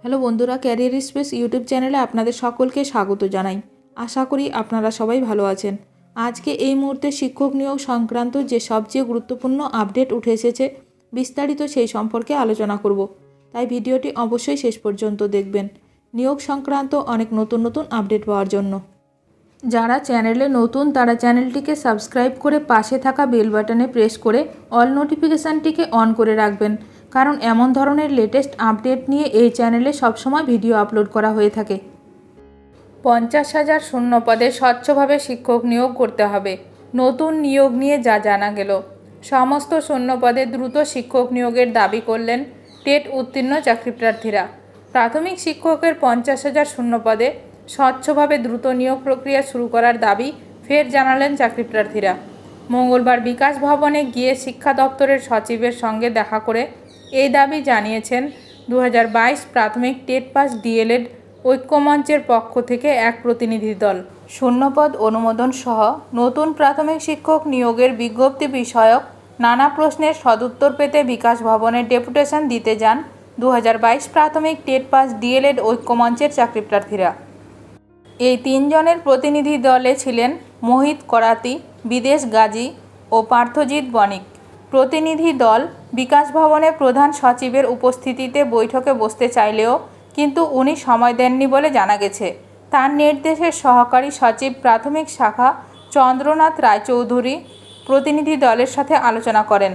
Hello বন্ধুরা, career space YouTube চ্যানেলে আপনাদের সকলকে স্বাগত জানাই। আশা করি আপনারা সবাই ভালো আছেন। আজকে এই মুহূর্তে শিক্ষক নিয়োগ সংক্রান্ত যে সবচেয়ে গুরুত্বপূর্ণ আপডেট উঠে এসেছে, বিস্তারিত সেই সম্পর্কে আলোচনা করব। তাই ভিডিওটি অবশ্যই শেষ পর্যন্ত দেখবেন নিয়োগ সংক্রান্ত অনেক নতুন নতুন আপডেট পাওয়ার জন্য। যারা চ্যানেলে নতুন তারা চ্যানেলটিকে সাবস্ক্রাইব করে পাশে থাকা বেল বাটনে প্রেস করে অল নোটিফিকেশানটিকে অন করে রাখবেন, কারণ এমন ধরনের লেটেস্ট আপডেট নিয়ে এই চ্যানেলে সবসময় ভিডিও আপলোড করা হয়ে থাকে। 50,000 শূন্য পদে স্বচ্ছভাবে শিক্ষক নিয়োগ করতে হবে। নতুন নিয়োগ নিয়ে যা জানা গেল। সমস্ত শূন্য পদে দ্রুত শিক্ষক নিয়োগের দাবি করলেন টেট উত্তীর্ণ চাকরিপ্রার্থীরা। প্রাথমিক শিক্ষকের 50,000 শূন্য পদে স্বচ্ছভাবে দ্রুত নিয়োগ প্রক্রিয়া শুরু করার দাবি ফের জানালেন চাকরিপ্রার্থীরা। মঙ্গলবার বিকাশ ভবনে গিয়ে শিক্ষা দপ্তরের সচিবের সঙ্গে দেখা করে এই দাবি জানিয়েছেন 2022 প্রাথমিক টেট পাস ডিএলএড ঐক্যমঞ্চের পক্ষ থেকে এক প্রতিনিধি দল। শূন্যপদ অনুমোদন সহ নতুন প্রাথমিক শিক্ষক নিয়োগের বিজ্ঞপ্তি বিষয়ক নানা প্রশ্নের সদুত্তর পেতে বিকাশ ভবনে ডেপুটেশন দিতে যান 2022 প্রাথমিক টেট পাস ডিএলএড ঐক্যমঞ্চের চাকরিপ্রার্থীরা। এই তিনজনের প্রতিনিধি দলে ছিলেন মোহিত করাতি, বিদেশ গাজী ও পার্থজিৎ বণিক। প্রতিনিধি দল বিকাশ ভবনে প্রধান সচিবের উপস্থিতিতে বৈঠকে বসতে চাইলেও কিন্তু উনি সময় দেননি বলে জানা গেছে। তার নির্দেশে সহকারী সচিব প্রাথমিক শাখা চন্দ্রনাথ রায়চৌধুরী প্রতিনিধি দলের সাথে আলোচনা করেন।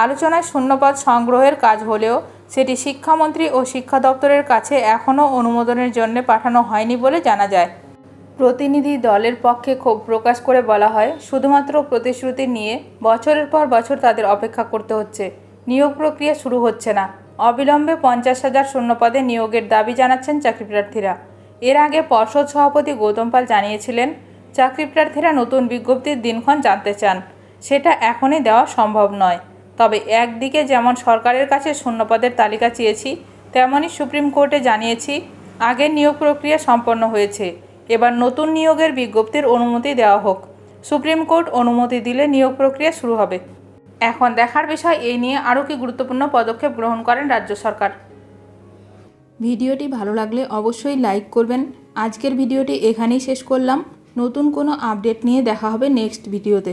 আলোচনায় শূন্যপদ সংগ্রহের কাজ হলেও সেটি শিক্ষামন্ত্রী ও শিক্ষা দপ্তরের কাছে এখনও অনুমোদনের জন্য পাঠানো হয়নি বলে জানা যায়। প্রতিনিধি দলের পক্ষে ক্ষোভ প্রকাশ করে বলা হয়, শুধুমাত্র প্রতিশ্রুতি নিয়ে বছরের পর বছর তাদের অপেক্ষা করতে হচ্ছে, নিয়োগ প্রক্রিয়া শুরু হচ্ছে না। অবিলম্বে 50,000 শূন্যপদে নিয়োগের দাবি জানাচ্ছেন চাকরিপ্রার্থীরা। এর আগে পর্ষদ সভাপতি গৌতম পাল জানিয়েছিলেন, চাকরিপ্রার্থীরা নতুন বিজ্ঞপ্তির দিনক্ষণ জানতে চান, সেটা এখনই দেওয়া সম্ভব নয়। তবে একদিকে যেমন সরকারের কাছে শূন্যপদের তালিকা চেয়েছি, তেমনই সুপ্রিম কোর্টে জানিয়েছি আগের নিয়োগ প্রক্রিয়া সম্পন্ন হয়েছে, এবার নতুন নিয়োগের বিজ্ঞপ্তির অনুমতি দেওয়া হোক। সুপ্রিম কোর্ট অনুমতি দিলে নিয়োগ প্রক্রিয়া শুরু হবে। এখন দেখার বিষয় এই নিয়ে আরও কি গুরুত্বপূর্ণ পদক্ষেপ গ্রহণ করেন রাজ্য সরকার। ভিডিওটি ভালো লাগলে অবশ্যই লাইক করবেন। আজকের ভিডিওটি এখানেই শেষ করলাম। নতুন কোনো আপডেট নিয়ে দেখা হবে নেক্সট ভিডিওতে।